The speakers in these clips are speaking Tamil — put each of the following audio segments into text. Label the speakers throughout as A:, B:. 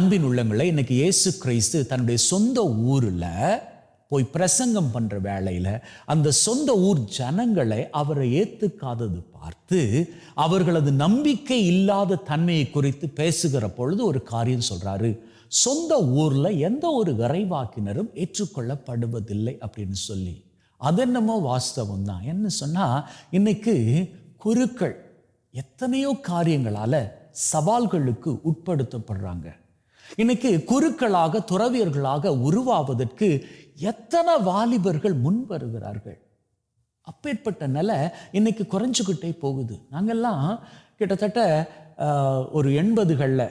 A: அன்பின் உள்ளங்களை, இன்னைக்கு இயேசு கிறிஸ்து தன்னுடைய சொந்த ஊரில் போய் பிரசங்கம் பண்ணுற வேளையில் அந்த சொந்த ஊர் ஜனங்களை அவரை ஏற்றுக்காதது பார்த்து அவர்களது நம்பிக்கை இல்லாத தன்மையை குறித்து பேசுகிற பொழுது ஒரு காரியம் சொல்கிறாரு. சொந்த ஊரில் எந்த ஒரு இறைவாக்கினரும் ஏற்றுக்கொள்ளப்படுவதில்லை அப்படின்னு சொல்லி. அது என்னமோ வாஸ்தவம் தான். என்ன சொன்னால், இன்னைக்கு குருக்கள் எத்தனையோ காரியங்களால் சவால்களுக்கு உட்படுத்தப்படுறாங்க. இன்னைக்கு குருக்களாக துறவியர்களாக உருவாவதற்கு எத்தனை வாலிபர்கள் முன் வருகிறார்கள். அப்பேற்பட்ட நிலை இன்னைக்கு குறைஞ்சிக்கிட்டே போகுது. நாங்கள்லாம் கிட்டத்தட்ட ஒரு 80களில்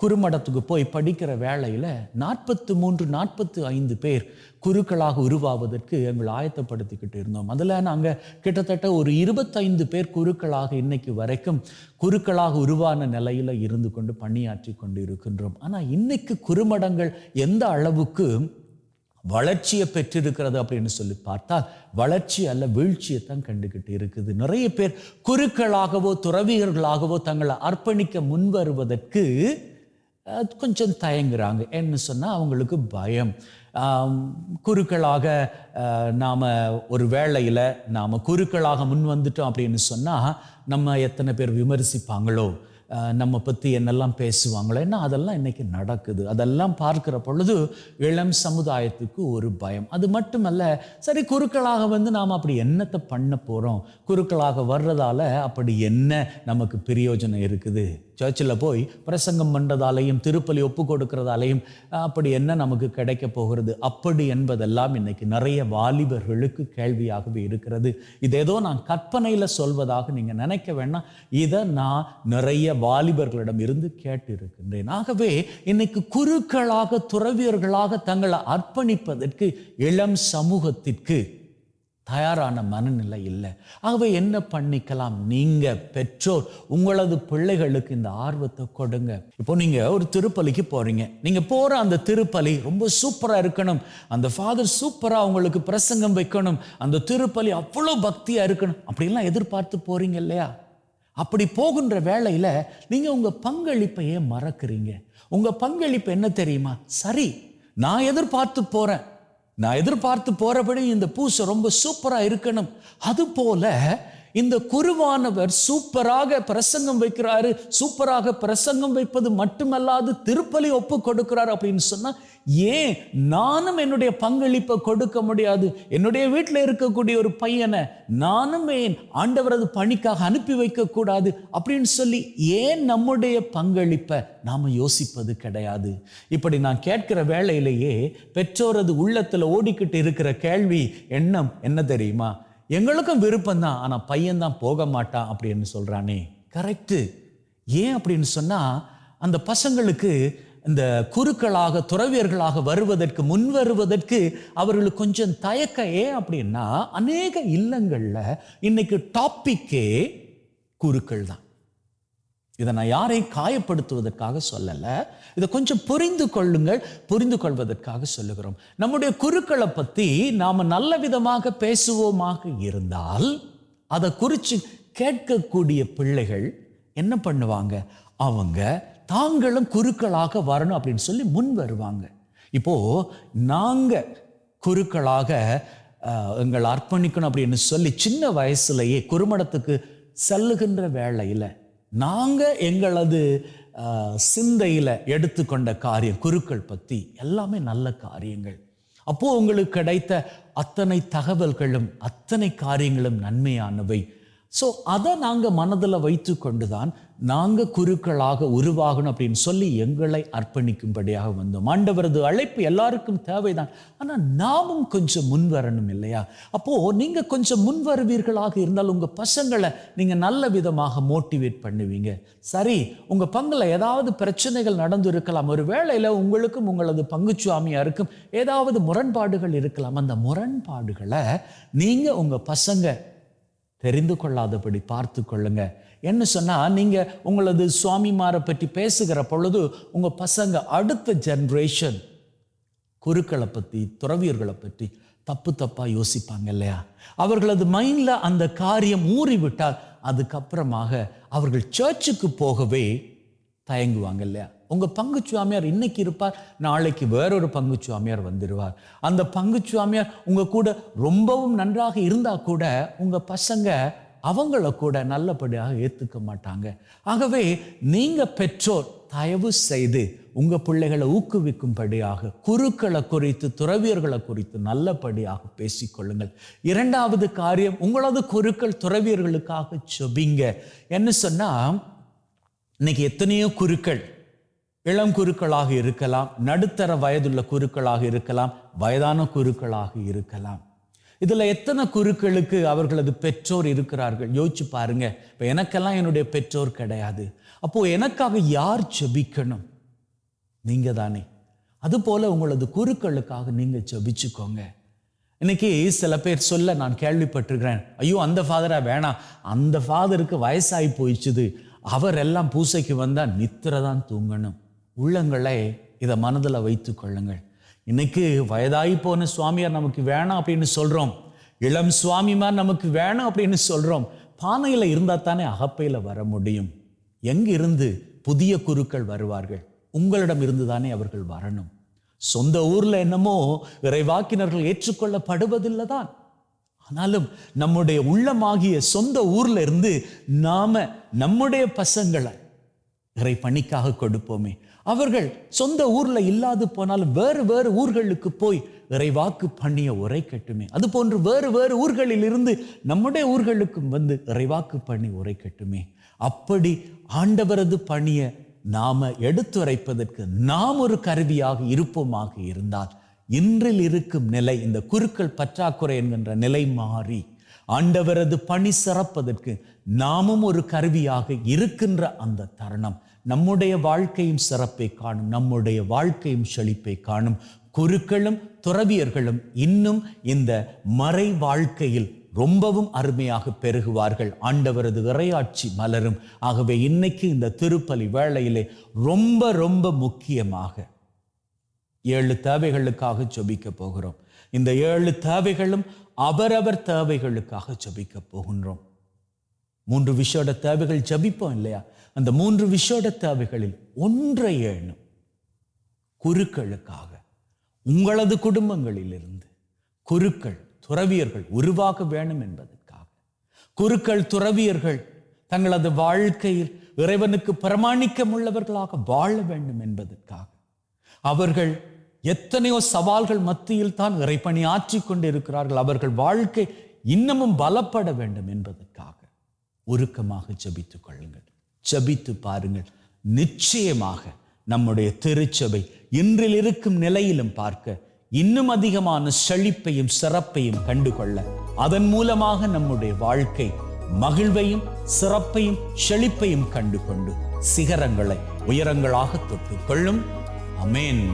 A: குருமடத்துக்கு போய் படிக்கிற வேளையில் 43-45 பேர் குருக்களாக உருவாவதற்கு எங்களை ஆயத்தப்படுத்திக்கிட்டு இருந்தோம். அதில் நாங்கள் கிட்டத்தட்ட ஒரு 25 பேர் குருக்களாக இன்னைக்கு வரைக்கும் குருக்களாக உருவான நிலையில் இருந்து கொண்டு பணியாற்றி கொண்டு இருக்கின்றோம். ஆனால் இன்னைக்கு குருமடங்கள் எந்த அளவுக்கு வளர்ச்சியை பெற்றிருக்கிறது அப்படின்னு சொல்லி பார்த்தால் வளர்ச்சி அல்ல, வீழ்ச்சியை தான் கண்டுகிட்டு இருக்குது. நிறைய பேர் குருக்களாகவோ துறவியர்களாகவோ தங்களை அர்ப்பணிக்க முன்வருவதற்கு கொஞ்சம் தயங்குறாங்க. என்ன சொன்னால், அவங்களுக்கு பயம். குருக்களாக நாம் ஒரு வேளையில் நாம் குருக்களாக முன் வந்துட்டோம் அப்படின்னு சொன்னால் நம்ம எத்தனை பேர் விமர்சிப்பாங்களோ, நம்ம பற்றி என்னெல்லாம் பேசுவாங்களோ, ஏன்னா அதெல்லாம் இன்றைக்கி நடக்குது. அதெல்லாம் பார்க்குற பொழுது இளம் சமுதாயத்துக்கு ஒரு பயம். அது மட்டுமல்ல, சரி குருக்களாக வந்து நாம் அப்படி என்னத்தை பண்ண போகிறோம், குருக்களாக வர்றதால அப்படி என்ன நமக்கு பிரயோஜனம் இருக்குது, சர்ச்சில் போய் பிரசங்கம் பண்ணுறதாலையும் திருப்பலி ஒப்பு கொடுக்கறதாலையும் அப்படி என்ன நமக்கு கிடைக்க போகிறது, அப்படி என்பதெல்லாம் இன்னைக்கு நிறைய வாலிபர்களுக்கு கேள்வியாகவே இருக்கிறது. இது ஏதோ நான் கற்பனையில் சொல்வதாக நீங்கள் நினைக்க வேண்டாம். இதை நான் நிறைய வாலிபர்களிடம் இருந்து கேட்டு இருக்கின்றேன். ஆகவே இன்னைக்கு குருக்களாக துறவியர்களாக தங்களை அர்ப்பணிப்பதற்கு இளம் சமூகத்திற்கு தயாரான மனநிலை இல்லை. ஆகவே என்ன பண்ணிக்கலாம்? நீங்க பெற்றோர் உங்களது பிள்ளைகளுக்கு இந்த ஆர்வத்தை கொடுங்க. இப்போ நீங்க ஒரு திருப்பலிக்கு போறீங்க. நீங்க போற அந்த திருப்பலி ரொம்ப சூப்பரா இருக்கணும், அந்த ஃபாதர் சூப்பரா உங்களுக்கு பிரசங்கம் வைக்கணும், அந்த திருப்பலி அவ்வளோ பக்தியா இருக்கணும் அப்படிலாம் எதிர்பார்த்து போறீங்க இல்லையா? அப்படி போகின்ற வேளையில நீங்க உங்க பங்களிப்பையே மறக்கிறீங்க. உங்க பங்களிப்பு என்ன தெரியுமா? சரி, நான் எதிர்பார்த்து போறபடி இந்த பூசை ரொம்ப சூப்பரா இருக்கணும். அது போல இந்த குருவானவர் சூப்பராக பிரசங்கம் வைக்கிறாரு, சூப்பராக பிரசங்கம் வைப்பது மட்டுமல்லாது திருப்பலி ஒப்பு கொடுக்கிறார் அப்படின்னு சொன்னா, ஏன் நானும் என்னுடைய பங்களிப்பை கொடுக்க முடியாது? என்னுடைய வீட்டில் இருக்கக்கூடிய ஒரு பையனை நானும் ஏன் ஆண்டவரது பணிக்காக அனுப்பி வைக்க கூடாது அப்படின்னு சொல்லி ஏன் நம்முடைய பங்களிப்பை நாம யோசிப்பது கிடையாது? இப்படி நான் கேட்கிற வேளையிலேயே பெற்றோரது உள்ளத்துல ஓடிக்கிட்டு இருக்கிற கேள்வி எண்ணம் என்ன தெரியுமா? எங்களுக்கும் விருப்பம் தான், ஆனா பையன் தான் போக மாட்டான் அப்படின்னு சொல்றானே. கரெக்டு. ஏன் அப்படின்னு சொன்னா, அந்த பசங்களுக்கு இந்த குருக்களாக துறவியர்களாக வருவதற்கு முன் வருவதற்கு அவர்களுக்கு கொஞ்சம் தயக்கம். ஏன் அப்படின்னா, அநேக இல்லங்கள்ல இன்னைக்கு டாபிக்கே குருக்கள் தான். இதை நான் யாரையும் காயப்படுத்துவதற்காக சொல்லலை, இதை கொஞ்சம் புரிந்து கொள்வதற்காக சொல்லுகிறோம். நம்முடைய குருக்களை பற்றி நாம் நல்ல விதமாக பேசுவோமாக இருந்தால் அதை குறித்து கேட்கக்கூடிய பிள்ளைகள் என்ன பண்ணுவாங்க? அவங்க தாங்களும் குருக்களாக வரணும் அப்படின்னு சொல்லி முன் வருவாங்க. இப்போது நாங்கள் குருக்களாக எங்களை அர்ப்பணிக்கணும் அப்படின்னு சொல்லி சின்ன வயசுலேயே குருமடத்துக்கு செல்லுகின்ற வேளையில் நாங்கள் எங்களது சிந்தையில் எடுத்துக்கொண்ட காரியம் குருக்கள் பற்றி எல்லாமே நல்ல காரியங்கள். அப்போது உங்களுக்கு கிடைத்த அத்தனை தகவல்களும் அத்தனை காரியங்களும் நன்மையானவை. ஸோ அதை நாங்கள் மனதில் வைத்து கொண்டு தான் நாங்கள் குருக்களாக உருவாகணும் அப்படின்னு சொல்லி எங்களை அர்ப்பணிக்கும்படியாக வந்தோம். ஆண்டவரது அழைப்பு எல்லாருக்கும் தேவைதான், ஆனால் நாமும் கொஞ்சம் முன் வரணும் இல்லையா? அப்போது நீங்கள் கொஞ்சம் முன் வருவீர்களாக இருந்தால் உங்கள் பசங்களை நீங்கள் நல்ல விதமாக மோட்டிவேட் பண்ணுவீங்க. சரி, உங்கள் பங்கில் ஏதாவது பிரச்சனைகள் நடந்து இருக்கலாம், ஒரு வேளையில் உங்களுக்கும் உங்களது பங்குச்சுவாமியாருக்கும் ஏதாவது முரண்பாடுகள் இருக்கலாம். அந்த முரண்பாடுகளை நீங்கள் உங்கள் பசங்க தெரிந்து கொள்ளாதபடி பார்த்து கொள்ளுங்க. என்ன சொன்னால், நீங்கள் உங்களது சுவாமிமாரை பற்றி பேசுகிற பொழுது உங்கள் பசங்க அடுத்த ஜென்ரேஷன் குருக்களை பற்றி துறவியர்களை பற்றி தப்பாக யோசிப்பாங்க இல்லையா? அவர்களது மைண்டில் அந்த காரியம் ஊறிவிட்டால் அதுக்கப்புறமாக அவர்கள் சர்ச்சுக்கு போகவே தயங்குவாங்க இல்லையா? உங்க பங்குச்சுவாமியார் இன்னைக்கு இருப்பார், நாளைக்கு வேறொரு பங்குச்சுவாமியார் வந்துடுவார். அந்த பங்குச்சுவாமியார் உங்க கூட ரொம்பவும் நன்றாக இருந்தா கூட உங்க பசங்க அவங்கள கூட நல்லபடியாக ஏற்றுக்க மாட்டாங்க. ஆகவே நீங்க பெற்றோர் தயவு செய்து உங்க பிள்ளைகளை ஊக்குவிக்கும்படியாக குருக்களை குறித்து, துறவியர்களை குறித்து நல்லபடியாக பேசிக்கொள்ளுங்கள். இரண்டாவது காரியம், உங்களது குருக்கள் துறவியர்களுக்காக ஜெபிங்க. என்ன சொன்னா, இன்னைக்கு எத்தனையோ குருக்கள் இளம் குருக்களாக இருக்கலாம், நடுத்தர வயதுள்ள குருக்களாக இருக்கலாம், வயதான குருக்களாக இருக்கலாம். இதுல எத்தனை குருக்களுக்கு அவர்களது பெற்றோர் இருக்கிறார்கள் யோசிச்சு பாருங்க. இப்ப எனக்கெல்லாம் என்னுடைய பெற்றோர் கிடையாது. அப்போ எனக்காக யார் ஜெபிக்கணும்? நீங்க தானே. அதுபோல உங்களது குருக்களுக்காக நீங்க ஜெபிச்சுக்கோங்க. இன்னைக்கு சில பேர் சொல்ல நான் கேள்விப்பட்டிருக்கிறேன், ஐயோ அந்த ஃபாதரா வேணாம், அந்த ஃபாதருக்கு வயசாகி போயிடுச்சுது, அவர் எல்லாம் பூசைக்கு வந்தா நித்திரை தான் தூங்கணும். உள்ளங்களே இதை மனதில் வைத்து கொள்ளுங்கள். இன்னைக்கு வயதாகி போன சுவாமியார் நமக்கு வேணாம் அப்படின்னு சொல்றோம், இளம் சுவாமிமார் நமக்கு வேணாம் அப்படின்னு சொல்றோம். பானையில இருந்தா தானே அகப்பையில வர முடியும். எங்கிருந்து புதிய குருக்கள் வருவார்கள்? உங்களிடம் இருந்து தானே அவர்கள் வரணும். சொந்த ஊர்ல என்னமோ இறைவாக்கினர்கள் ஏற்றுக்கொள்ளப்படுவதில்லை தான். ஆனாலும் நம்முடைய உள்ளமாகிய சொந்த ஊர்ல இருந்து நாம நம்முடைய பசங்களை இறை பணிக்காக கொடுப்போமே. அவர்கள் சொந்த ஊர்ல இல்லாது போனாலும் வேறு வேறு ஊர்களுக்கு போய் இறைவாக்கு பண்ணிய உரைக்கட்டுமே. அது போன்று வேறு வேறு ஊர்களில் இருந்து நம்முடைய ஊர்களுக்கும் வந்து இறைவாக்கு பண்ணி உரைக்கட்டுமே. அப்படி ஆண்டவரது பணிய நாம எடுத்துரைப்பதற்கு நாம் ஒரு கருவியாக இருப்போமாக இருந்தால், இன்றில் இருக்கும் நிலை, இந்த குருக்கள் பற்றாக்குறை என்கின்ற நிலை மாறி ஆண்டவரது பணி சிறப்பதற்கு நாமும் ஒரு கருவியாக இருக்கின்ற அந்த தருணம் நம்முடைய வாழ்க்கையும் சிறப்பை காணும், நம்முடைய வாழ்க்கையும் செழிப்பை காணும். குருக்களும் துறவியர்களும் இன்னும் இந்த மறை வாழ்க்கையில் ரொம்பவும் அருமையாக பெருகுவார்கள். ஆண்டவரது இறையாட்சி மலரும். ஆகவே இன்னைக்கு இந்த திருப்பலி வேளையிலே ரொம்ப ரொம்ப முக்கியமாக 7 தேவைகளுக்காக ஜெபிக்க போகிறோம். இந்த 7 தேவைகளும் அவரவர் தேவைகளுக்காக ஜெபிக்க போகின்றோம். 3 விஷயோட தேவைகள் ஜெபிப்போம் இல்லையா? அந்த 3 விஷயோட தேவைகளில் ஒன்றை ஏணும் குருக்களுக்காக. உங்களது குடும்பங்களிலிருந்து குருக்கள் துறவியர்கள் உருவாக வேணும் என்பதற்காக. குருக்கள் துறவியர்கள் தங்களது வாழ்க்கையில் இறைவனுக்கு பிரமாணிக்கம் உள்ளவர்களாக வாழ வேண்டும் என்பதற்காக. அவர்கள் எத்தனையோ சவால்கள் மத்தியில் தான் இறைப்பணி ஆற்றிக் கொண்டிருக்கிறார்கள். அவர்கள் வாழ்க்கை இன்னமும் பலப்பட வேண்டும் என்பதற்காக உருக்கமாக ஜெபித்துக் கொள்ளுங்கள். ஜெபித்து பாருங்கள். நிச்சயமாக நம்முடைய திருச்சபை இன்றில் இருக்கும் நிலையிலும் பார்க்க இன்னும் அதிகமான செழிப்பையும் சிறப்பையும் கண்டுகொள்ள, அதன் மூலமாக நம்முடைய வாழ்க்கை மகிழ்வையும் சிறப்பையும் செழிப்பையும் கண்டுகொண்டு சிகரங்களை உயரங்களாக தொட்டுக் கொள்ளும். அமேன்.